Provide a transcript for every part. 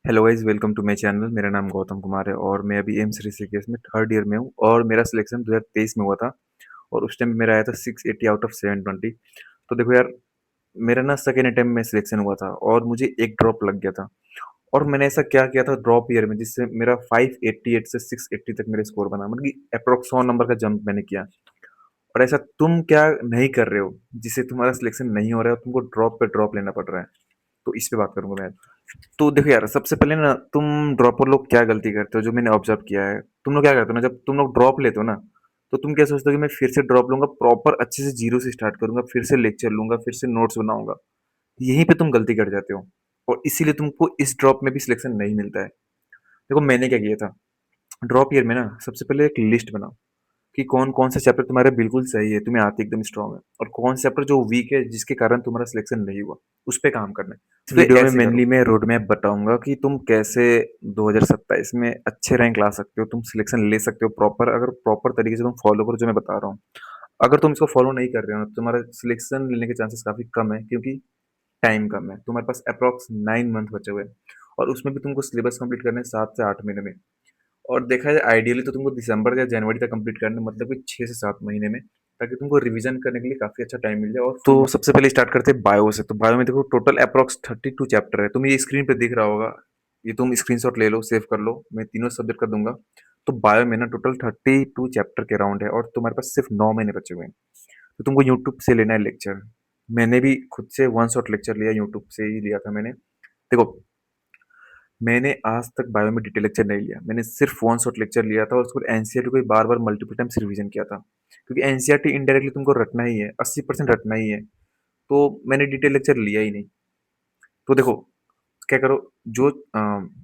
Hello guys, welcome to my channel. मेरा नाम गौतम कुमार है और मैं अभी एम्स ऋषिकेश में थर्ड ईयर में हूँ और मेरा सिलेक्शन 2023 में हुआ था। और उस टाइम मेरा आया था 680 आउट ऑफ 720। तो देखो यार, मेरा ना सेकेंड अटेम्प्ट में सिलेक्शन हुआ था और मुझे एक ड्रॉप लग गया था। और मैंने ऐसा क्या किया था ड्रॉप ईयर में जिससे मेरा 588 से 680 तक मेरा स्कोर बना, मतलब कि अप्रोक्स 100 नंबर का जंप मैंने किया। और ऐसा तुम क्या नहीं कर रहे हो जिससे तुम्हारा सिलेक्शन नहीं हो रहा है और तुमको ड्रॉप पे ड्रॉप लेना पड़ रहा है? तो इस पे बात करूंगा मैं। तो देखो यार, सबसे पहले ना तुम ड्रॉपर लोग क्या गलती करते हो जो मैंने ऑब्जर्व किया है। तुम लोग क्या करते हो ना, जब तुम लोग ड्रॉप लेते हो ना, तो तुम क्या सोचते हो कि मैं फिर से ड्रॉप लूंगा, प्रॉपर अच्छे से जीरो से स्टार्ट करूंगा, फिर से लेक्चर लूंगा, फिर से नोट्स बनाऊंगा। यहीं पे तुम गलती कर जाते हो और इसीलिए तुमको इस ड्रॉप में भी सिलेक्शन नहीं मिलता है। देखो मैंने क्या किया था, ड्रॉप ईयर में ना सबसे पहले एक लिस्ट बनाओ कि कौन कौन सा चैप्टर तुम्हारा बिल्कुल सही है, तुम्हें आते एकदम स्ट्रांग है, और कौन सा चैप्टर जो वीक है जिसके कारण तुम्हारा सिलेक्शन नहीं हुआ, उस पे काम करना है। इस तो वीडियो में ऐसे मेनली करो। मैं रोड मैप बताऊंगा कि तुम कैसे 2027 में अच्छे रैंक ला सकते हो, तुम सिलेक्शन ले सकते हो प्रॉपर, अगर प्रॉपर तरीके से तुम फॉलो करो जो मैं बता रहा हूँ। अगर तुम इसको फॉलो नहीं कर रहे हो ना, तो तुम्हारा सिलेक्शन लेने के चांसेस काफी कम है, क्योंकि टाइम कम है। तुम्हारे पास अप्रॉक्स 9 मंथ बचे हुए हैं और उसमें भी तुमको सिलेबस कंप्लीट करना है 7 से 8 महीने में। और देखा जाए आइडियली तो तुमको दिसंबर या जनवरी तक कंप्लीट करना है, मतलब कि 6 से 7 महीने में, ताकि तुमको रिवीजन करने के लिए काफी अच्छा टाइम मिल जाए। और तो सबसे पहले स्टार्ट करते हैं बायो से। तो बायो में देखो टोटल अप्रॉक्स 32 चैप्टर है, तुम्हें ये स्क्रीन पे दिख रहा होगा। ये तुम स्क्रीनशॉट ले लो, सेव कर लो, मैं तीनों सब्जेक्ट का दूंगा। तो बायो में ना टोटल 32 चैप्टर के राउंड है और तुम्हारे पास सिर्फ 9 महीने बचे हुए हैं। तो तुमको यूट्यूब से लेना है लेक्चर। मैंने भी खुद से वन शॉट लेक्चर लिया, यूट्यूब से ही लिया था मैंने। देखो, मैंने आज तक बायो में डिटेल लेक्चर नहीं लिया, मैंने सिर्फ वन शॉट लेक्चर लिया था और उसको एनसीईआरटी को बार बार मल्टीपल टाइम्स रिवीजन किया था, क्योंकि एनसीईआरटी इनडायरेक्टली तुमको रटना ही है, 80% रटना ही है। तो मैंने डिटेल लेक्चर लिया ही नहीं। तो देखो क्या करो, जो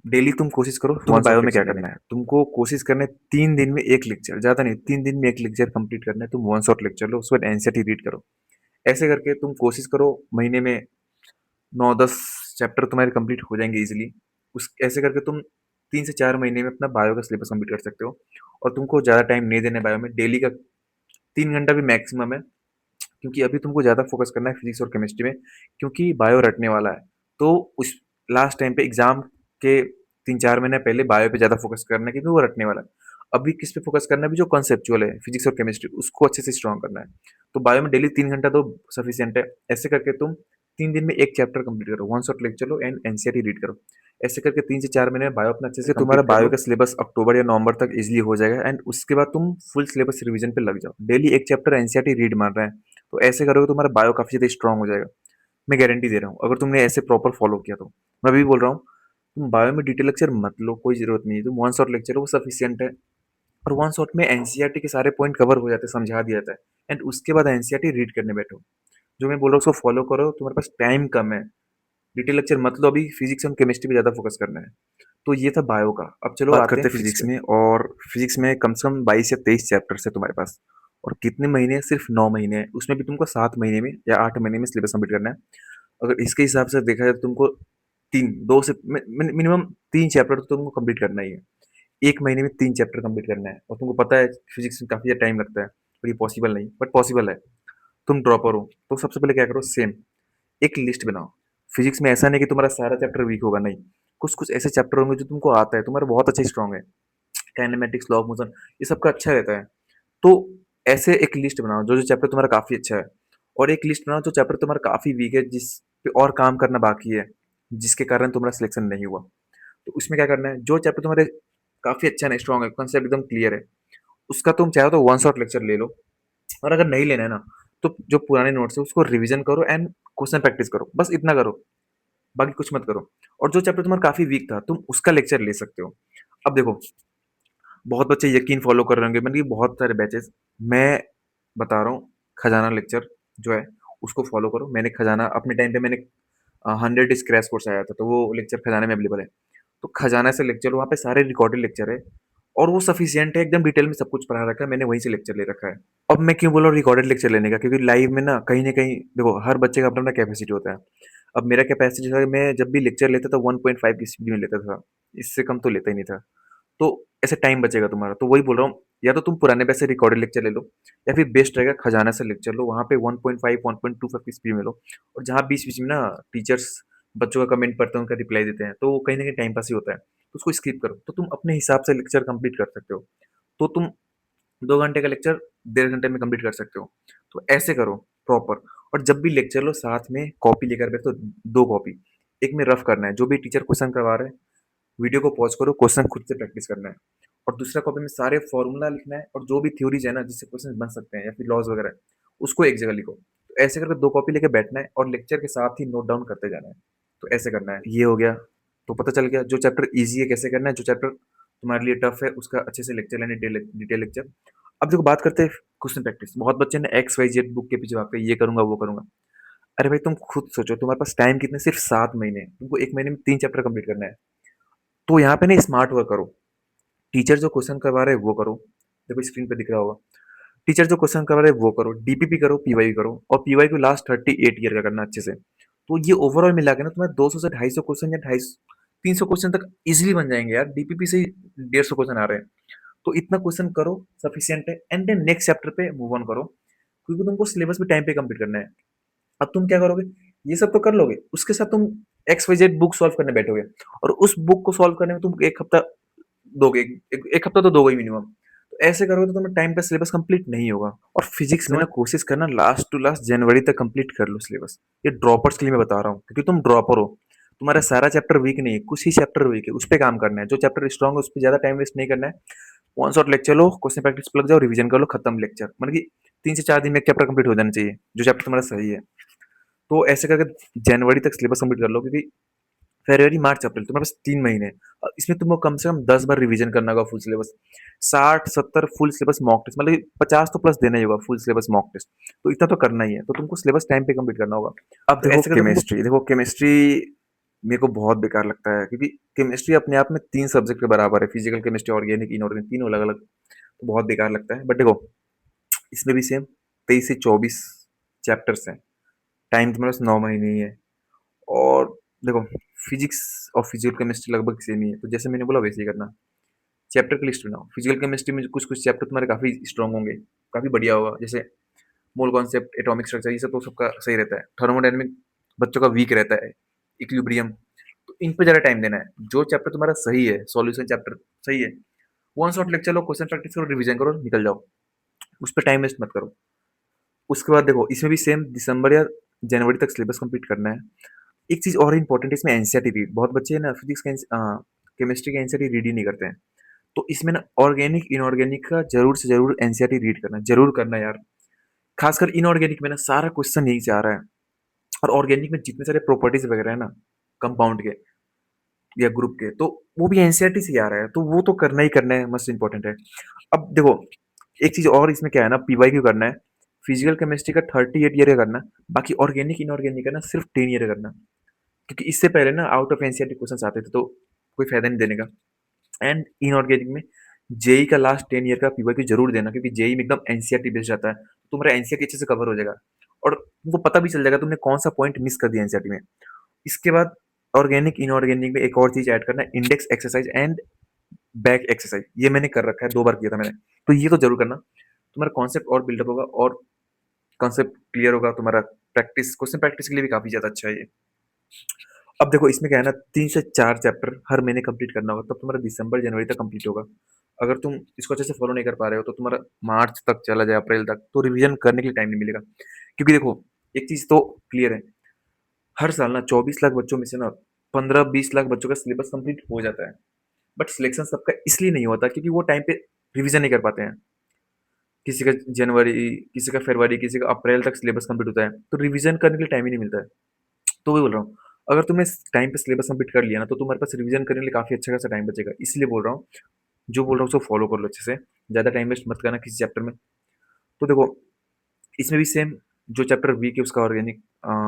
डेली तुम कोशिश करो, तुम्हें वन बायो शॉट में लेक्चर क्या लेने करना का। है, तुमको कोशिश करना है 3 दिन में एक लेक्चर, ज्यादा नहीं, 3 दिन में एक लेक्चर कंप्लीट करना है। तुम वन शॉट लेक्चर लो, उसके बाद एनसीईआरटी रीड करो। ऐसे करके तुम कोशिश करो, महीने में 9-10 चैप्टर तुम्हारे कंप्लीट हो जाएंगे इजीली। उस ऐसे करके तुम 3 से 4 महीने में अपना बायो का सिलेबस कंप्लीट कर सकते हो। और तुमको ज़्यादा टाइम नहीं देना है बायो में, डेली का 3 घंटा भी मैक्सिमम है, क्योंकि अभी तुमको ज़्यादा फोकस करना है फिजिक्स और केमिस्ट्री में, क्योंकि बायो रटने वाला है। तो उस लास्ट टाइम पे एग्जाम के 3-4 महीने पहले बायो पे ज़्यादा फोकस करना है, क्योंकि वो रटने वाला है। अभी किस पे फोकस करना है, अभी जो कॉन्सेप्चुअल है फिजिक्स और केमिस्ट्री, उसको अच्छे से स्ट्रॉन्ग करना है। तो बायो में डेली 3 घंटा तो सफिशियंट है। ऐसे करके तुम 3 दिन में एक चैप्टर कंप्लीट करो, one shot lecture low and NCERT read करो। ऐसे करके 3 से 4 महीने में बायो अपना अच्छे से तुम्हारा कंप्लीट कर बायो लो। का सिलेबस अक्टूबर या नवंबर तक इजीली हो जाएगा एंड उसके बाद तुम फुल सिलेबस रिवीजन पे लग जाओ, डेली एक चैप्टर एनसीईआरटी रीड मार रहे हैं। तो ऐसे करोगे तो तुम्हारा बायो काफी ज्यादा स्ट्रांग हो जाएगा। मैं गारंटी दे रहा हूँ, अगर तुमने ऐसे प्रॉपर फॉलो किया तो। मैं अभी बोल रहा हूँ, तुम बायो में डिटेल लेक्चर मत लो, कोई जरूरत नहीं है। तुम वन शॉट लेक्चर, वो सफिशियंट है। और वन शॉट में एनसीईआरटी के सारे पॉइंट कवर हो जाते हैं, समझा दिया जाता है। एंड उसके बाद एनसीईआरटी रीड करने बैठो। जो मैं बोल रहा हूँ उसको फॉलो करो, तुम्हारे पास टाइम कम है। डिटेल लेक्चर मत लो, अभी फिजिक्स और केमिस्ट्री पे ज्यादा फोकस करना है। तो ये था बायो का। अब चलो बात आते हैं फिजिक्स फिजिक्स पे। में। और फिजिक्स में कम से कम 22 या 23 चैप्टर्स है तुम्हारे पास। और कितने महीने हैं? सिर्फ 9 महीने हैं। उसमें भी तुमको 7 महीने में या 8 महीने में सिलेबस कंप्लीट करना है। अगर इसके हिसाब से देखा जाए तो तुमको तीन दो से मिनिमम 3 चैप्टर तो तुमको कंप्लीट करना ही है। एक महीने में 3 चैप्टर कंप्लीट करना है, और तुमको पता है फिजिक्स में काफी टाइम लगता है और ये पॉसिबल नहीं, बट पॉसिबल है। तुम ड्रॉपर हो तो सबसे पहले क्या करो, सेम एक लिस्ट बनाओ। फिजिक्स में ऐसा नहीं कि तुम्हारा सारा चैप्टर वीक होगा, नहीं। कुछ कुछ ऐसे चैप्टर होंगे जो तुमको आता है, तुम्हारा बहुत अच्छा स्ट्रांग है। काइनेमेटिक्स, लॉ ऑफ मोशन, ये सबका अच्छा रहता है। तो ऐसे एक लिस्ट बनाओ जो जो चैप्टर तुम्हारा काफी अच्छा है, और एक लिस्ट बनाओ जो चैप्टर तुम्हारा काफी वीक है, जिस पे और काम करना बाकी है, जिसके कारण तुम्हारा सिलेक्शन नहीं हुआ। तो उसमें क्या करना है, जो चैप्टर तुम्हारे काफी अच्छा है, स्ट्रांग है, कॉन्सेप्ट एकदम क्लियर है, उसका तुम चाहो तो वन शॉट लेक्चर ले लो। और अगर नहीं लेना है ना, तो जो पुराने नोट्स है उसको रिवीजन करो एंड क्वेश्चन प्रैक्टिस करो, बस इतना करो, बाकी कुछ मत करो। और जो चैप्टर तुम्हारा काफी वीक था, तुम उसका लेक्चर ले सकते हो। अब देखो, बहुत बच्चे यकीन फॉलो कर रहे होंगे, मतलब कि बहुत सारे बैचेस। मैं बता रहा हूँ, खजाना लेक्चर जो है उसको फॉलो करो। मैंने खजाना अपने टाइम पे मैंने 100 क्रैश कोर्स आया था, तो वो लेक्चर खजाना में अवेलेबल है। तो खजाना से लेक्चर, वहाँ पे सारे रिकॉर्डेड लेक्चर है और वो सफिशियंट है, एकदम डिटेल में सब कुछ पढ़ा रखा है, मैंने वहीं से लेक्चर ले रखा है। अब मैं क्यों बोल रहा हूँ रिकॉर्डेड लेक्चर लेने का, क्योंकि लाइव में ना कहीं देखो, हर बच्चे का अपना अपना कैपेसिटी होता है। अब मेरा कैपेसिटी था, मैं जब भी लेक्चर लेता था 1.5 की स्पीड में लेता था, इससे कम तो लेता ही नहीं था। तो ऐसे टाइम बचेगा तुम्हारा, तो वही बोल रहा हूँ, या तो तुम पुराने बैच से रिकॉर्डेड लेक्चर ले लो, या फिर बेस्ट रहेगा खजाना से लेक्चर लो, वहाँ पे 1.5 1.25 की स्पीड में लो। और जहाँ बीच बीच में ना टीचर्स बच्चों का कमेंट पढ़ते हैं, उनका रिप्लाई देते हैं, तो वो कहीं न कहीं टाइम पास ही होता है। तो उसको स्किप करो, तो तुम अपने हिसाब से लेक्चर कंप्लीट कर सकते हो। तो तुम 2 घंटे का लेक्चर 1.5 घंटे में कंप्लीट कर सकते हो। तो ऐसे करो प्रॉपर। और जब भी लेक्चर लो साथ में कॉपी लेकर बैठो, 2 कॉपी, एक में रफ करना है, जो भी टीचर क्वेश्चन करवा रहे हैं, वीडियो को पॉज़ करो, क्वेश्चन खुद से प्रैक्टिस करना है। और दूसरा कॉपी में सारे फॉर्मूला लिखना है और जो भी थ्योरीज़ है ना जिससे क्वेश्चन बन सकते हैं या फिर लॉज़ वगैरह, उसको एक जगह लिखो। तो ऐसे करके 2 कॉपी लेके बैठना है और लेक्चर के साथ ही नोट डाउन करते जाना है। तो ऐसे करना है। ये हो गया, तो पता चल गया जो चैप्टर ईज़ी है कैसे करना है, जो चैप्टर तुम्हारे लिए टफ है उसका अच्छे से लेक्चर लेना, डिटेल लेक्चर। अब देखो बात करते हैं क्वेश्चन प्रैक्टिस। बहुत बच्चे ना एक्स, वाई, जेड बुक के पीछे भागते हैं, ये करूँगा, वो करूँगा। अरे भाई तुम खुद सोचो, तुम्हारे पास टाइम कितने, सिर्फ 7 महीने हैं। तुमको 1 महीने में 3 चैप्टर कंप्लीट करना है। तो यहाँ पे ना स्मार्ट वर्क करो। टीचर जो क्वेश्चन करवा रहे हैं वो करो। देखो स्क्रीन पे दिख रहा होगा। टीचर जो क्वेश्चन करवा रहे हैं वो करो, डीपीपी करो, पीवाई करो, और पीवाई को लास्ट 38 ईयर का करना अच्छे से। तो ये ओवरऑल मिला के ना तुम्हें 200 से 250 क्वेश्चन या 250 300 क्वेश्चन तक इजीली बन जाएंगे यार। डीपीपी से ही 150 क्वेश्चन आ रहे हैं। तो इतना क्वेश्चन करो, सफिशियंट है। एंड देन नेक्स्ट चैप्टर पे मूव ऑन करो, क्योंकि तुमको सिलेबस भी टाइम पे कंप्लीट करना है। अब तुम क्या करोगे, ये सब तो कर लोगे, उसके साथ तुम X Y Z book solve करने बैठोगे, और उस बुक को सॉल्व करने में तुम 1 हफ्ता दोगे, एक हफ्ता तो दोगे ही मिनिमम। तो ऐसे करोगे तो तुम्हें टाइम पे सिलेबस कंप्लीट नहीं होगा। और फिजिक्स में ना कोशिश करना लास्ट टू लास्ट जनवरी तक कंप्लीट कर लो सिलेबस। ये ड्रॉपर्स के लिए मैं बता रहा हूँ, क्योंकि तुम ड्रॉपर हो। तुम्हारा सारा चैप्टर वीक नहीं है, कुछ ही चैप्टर वीक है, उस पर काम करना है। जो चैप्टर स्ट्रॉन्ग है उस पर ज्यादा टाइम वेस्ट नहीं करना है। वन शॉट लेक्चर लो, क्वेश्चन प्रैक्टिस पे लग जाओ, रिवीजन कर लो, खत्म लेक्चर। मतलब कि 3 से 4 दिन में एक चैप्टर कंप्लीट हो जाना चाहिए, जो चैप्टर तुम्हारा सही है। तो ऐसे करके जनवरी तक सिलेबस कंप्लीट कर लो, क्योंकि फरवरी, मार्च, अप्रैल तुम्हारे पास 3 महीने हैं। इसमें तुमको कम से कम 10 बार रिवीजन करना होगा full syllabus. 60-70 full syllabus mock test, मतलब 50 तो प्लस देना ही होगा फुल सिलेबस मॉक टेस्ट। तो इतना तो करना ही है, तो तुमको सिलेबस टाइम पे कंप्लीट करना होगा। अब तो देखो ऐसे करके केमिस्ट्री, देखो केमिस्ट्री मेरे को बहुत बेकार लगता है, क्योंकि केमिस्ट्री अपने आप में 3 सब्जेक्ट के बराबर है, फिजिकल केमिस्ट्री, ऑर्गेनिक, इनऑर्गेनिक, तीनों अलग अलग। तो बहुत बेकार लगता है। बट देखो इसमें भी सेम 23 से 24 चैप्टर्स हैं। टाइम तुम्हारे पास 9 महीने ही है। और देखो फिजिक्स और फिजिकल केमिस्ट्री लगभग सेम ही है, तो जैसे मैंने बोला वैसे ही करना। चैप्टर की लिस्ट बनाओ। फिजिकल केमिस्ट्री में कुछ कुछ चैप्टर तुम्हारे काफी स्ट्रांग होंगे, काफी बढ़िया होगा, जैसे मोल कॉन्सेप्ट, एटॉमिक स्ट्रक्चर, ये सब तो सबका सही रहता है। थर्मोडायनेमिक बच्चों का वीक रहता है, इक्विलिब्रियम। तो इन पे ज्यादा टाइम देना है। जो चैप्टर तुम्हारा सही है, सॉल्यूशन चैप्टर सही है, वन शॉट लेक्चर लो, क्वेश्चन प्रैक्टिस करो, रिवीजन करो, निकल जाओ। उस पर टाइम वेस्ट मत करो। उसके बाद देखो इसमें भी सेम दिसंबर या जनवरी तक सिलेबस कंप्लीट करना है। एक चीज और इंपॉर्टेंट है इसमें, एनसीईआरटी रीड। बहुत बच्चे ना फिजिक्स का केमिस्ट्री का एनसीईआरटी रीड ही नहीं करते हैं। तो इसमें ना ऑर्गेनिक इनऑर्गेनिक का जरूर से जरूर एनसीईआरटी रीड करना, जरूर करना यार। खासकर इनऑर्गेनिक में ना सारा क्वेश्चन यही से आ रहा है। और ऑर्गेनिक में जितने सारे प्रॉपर्टीज वगैरह है ना कंपाउंड के या ग्रुप के, तो वो भी एनसीईआरटी से ही आ रहा है, तो वो तो करना ही करना है, मस्ट इंपॉर्टेंट है। अब देखो एक चीज और इसमें क्या है ना, पीवाई क्यू करना है। फिजिकल केमिस्ट्री का 38 ईयर का करना। बाकी ऑर्गेनिक इनऑर्गेनिक का ना सिर्फ 10 ईयर करना। क्योंकि इससे पहले ना आउट ऑफ एनसीईआरटी क्वेश्चन आते थे, तो कोई फायदा नहीं देने का। एंड इनऑर्गेनिक में जेई का लास्ट 10 ईयर का पीवाई जरूर देना, क्योंकि जेई में एकदम एनसीईआरटी बेस्ड रहता है, तो तुम्हारा एनसीईआरटी अच्छे से कवर हो जाएगा। और तुमको पता भी चल जाएगा तुमने कौन सा पॉइंट मिस कर दिया एनसीईआरटी में। इसके बाद ऑर्गेनिक इनऑर्गेनिक में एक और चीज ऐड करना है, index exercise and back exercise. ये मैंने कर रखा है, 2 बार किया था मैंने। तो ये तो जरूर करना, तुम्हारा कॉन्सेप्ट और बिल्डअप होगा, और कॉन्सेप्ट क्लियर होगा तुम्हारा। प्रैक्टिस, क्वेश्चन प्रैक्टिस के लिए भी काफी ज्यादा अच्छा है ये। अब देखो इसमें क्या है ना, 3 से 4 चैप्टर हर महीने कंप्लीट करना होगा, तब तुम्हारा दिसंबर जनवरी तक कंप्लीट होगा। अगर तुम इसको अच्छे से फॉलो नहीं कर पा रहे हो तो तुम्हारा मार्च तक चला जाए, अप्रैल तक, तो रिवीजन करने के लिए टाइम नहीं मिलेगा। क्योंकि देखो एक चीज तो क्लियर है, हर साल ना 24 लाख बच्चों में से ना 15-20 लाख बच्चों का सिलेबस कंप्लीट हो जाता है। बट सिलेक्शन सबका इसलिए नहीं होता क्योंकि वो टाइम पे रिवीजन नहीं कर पाते हैं। किसी का जनवरी, किसी का फरवरी, किसी का अप्रैल तक सिलेबस कंप्लीट होता है, तो रिवीजन करने के लिए टाइम ही नहीं मिलता है। तो वही बोल रहा हूँ, अगर तुमने टाइम पे सिलेबस कंप्लीट कर लिया ना, तो तुम्हारे पास रिवीजन करने के लिए काफी अच्छा खासा टाइम बचेगा। इसलिए बोल रहा हूँ, जो बोल रहा हूँ उसको फॉलो कर लो अच्छे से। ज्यादा टाइम वेस्ट मत करना किसी चैप्टर में। तो देखो इसमें भी सेम, जो चैप्टर वीक है उसका ऑर्गेनिक,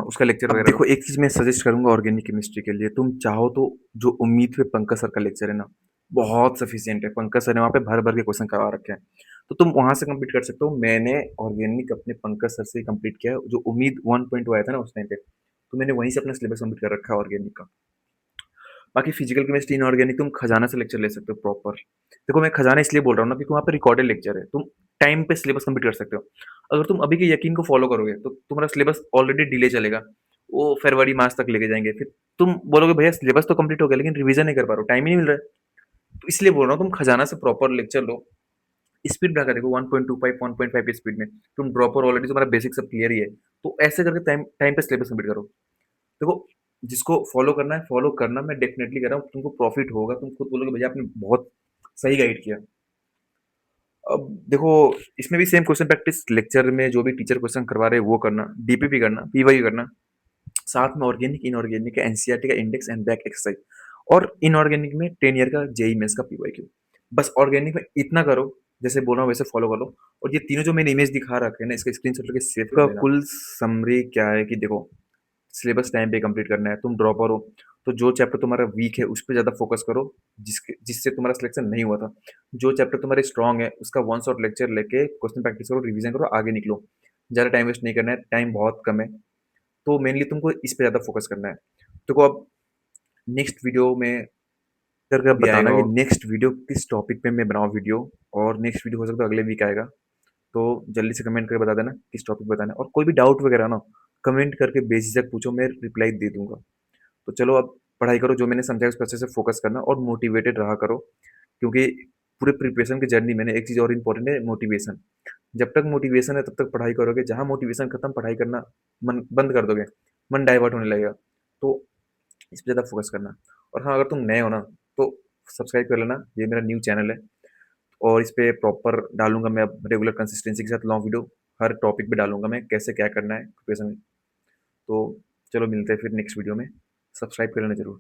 उसका लेक्चर वगैरह देखो। एक चीज मैं सजेस्ट करूंगा ऑर्गेनिक केमिस्ट्री के लिए, तुम चाहो तो जो उम्मीद पे पंकज सर का लेक्चर है ना, बहुत सफिशियंट है। पंकज सर ने वहाँ पे भर भर के क्वेश्चन करवा रखे हैं, तो तुम वहां से कंप्लीट कर सकते हो। मैंने ऑर्गेनिक अपने पंकज सर से कंप्लीट किया है, जो उम्मीद 1.2 आया था ना उस टाइम पे, तो मैंने वहीं से अपना सिलेबस कंप्लीट कर रखा है ऑर्गेनिक का। बाकी फिजिकल केमिस्ट्री इनऑर्गेनिक तुम खजाना से लेक्चर ले सकते हो प्रॉपर। देखो मैं खजाना इसलिए बोल रहा हूँ ना, क्योंकि वहाँ पे रिकॉर्डेड लेक्चर है, तुम टाइम पे सिलेबस कंप्लीट कर सकते हो। अगर तुम अभी के यकीन को फॉलो करोगे तो तुम्हारा सिलेबस ऑलरेडी डिले चलेगा, वो फरवरी मार्च तक लेके जाएंगे। फिर तुम बोलोगे भैया सिलेबस तो कंप्लीट हो गया लेकिन रिवीजन नहीं कर पा रहा हूँ, टाइम ही नहीं मिल रहा है। तो इसलिए बोल रहा हूँ तुम खजाना से प्रॉपर लेक्चर लो, स्पीड बढ़ा देखो 1.25 1.5 की स्पीड में। तुम ड्रॉपर ऑलरेडी तुम्हारा बेसिक सब क्लियर ही है, तो ऐसे करके टाइम टाइम पे सिलेबस कंप्लीट करो। देखो, जिसको फॉलो करना है फॉलो करना, मैं डेफिनेटली कह रहा हूँ तुमको प्रॉफिट होगा, तुम खुद बोलोगे भैया आपने बहुत सही गाइड किया। अब देखो, इसमें भी सेम क्वेश्चन प्रैक्टिस, लेक्चर में जो भी टीचर क्वेश्चन करवा रहे हैं वो करना, डीपीपी करना, पीवाई करना, साथ में ऑर्गेनिक इनऑर्गेनिक का एनसीईआरटी का इंडेक्स एंड बैक एक्सरसाइज, और इनऑर्गेनिक में 10 ईयर का जेई मेंस का पीवाईक्यू। बस ऑर्गेनिक में इतना करो, जैसे बोल रहा हूँ वैसे फॉलो कर लो। और ये तीनों जो मैंने इमेज दिखा रखे हैं ना, इसका स्क्रीनशॉट लेके सेव कर लेना। कुल समरी क्या है कि देखो, सिलेबस टाइम पे कंप्लीट करना है, तुम ड्रॉपर हो तो जो चैप्टर तुम्हारा वीक है उस पर ज़्यादा फोकस करो, जिससे तुम्हारा सिलेक्शन नहीं हुआ था। जो चैप्टर तुम्हारे स्ट्रांग है उसका वन शॉट लेक्चर लेके क्वेश्चन प्रैक्टिस करो, रिवीजन करो, आगे निकलो। ज़्यादा टाइम वेस्ट नहीं करना है, टाइम बहुत कम है। तो मेनली तुमको इस पे ज़्यादा फोकस करना है। देखो अब नेक्स्ट वीडियो में करके बताना कि नेक्स्ट वीडियो किस टॉपिक पे मैं बनाऊँ वीडियो, और नेक्स्ट वीडियो हो सकता है अगले वीक आएगा। तो जल्दी से कमेंट करके बता देना किस टॉपिक बताना है, और कोई भी डाउट वगैरह ना कमेंट करके बेझिझक पूछो, मैं रिप्लाई दे दूंगा। तो चलो अब पढ़ाई करो, जो मैंने समझा उस पर अच्छे से फोकस करना और मोटिवेटेड रहा करो, क्योंकि पूरे प्रिपरेशन की जर्नी में एक चीज़ और इम्पोर्टेंट है, मोटिवेशन। जब तक मोटिवेशन है तब तक पढ़ाई करोगे, जहाँ मोटिवेशन खत्म पढ़ाई करना मन बंद कर दोगे, मन डाइवर्ट होने लगेगा। तो इस पर ज़्यादा फोकस करना। और हाँ, अगर तुम नए हो ना तो सब्सक्राइब कर लेना, ये मेरा न्यू चैनल है, और इस पे प्रॉपर डालूंगा मैं अब रेगुलर कंसिस्टेंसी के साथ लॉन्ग वीडियो, हर टॉपिक पे डालूंगा मैं कैसे क्या करना है प्रिपरेशन में। तो चलो मिलते हैं फिर नेक्स्ट वीडियो में, सब्सक्राइब कर लेना जरूर।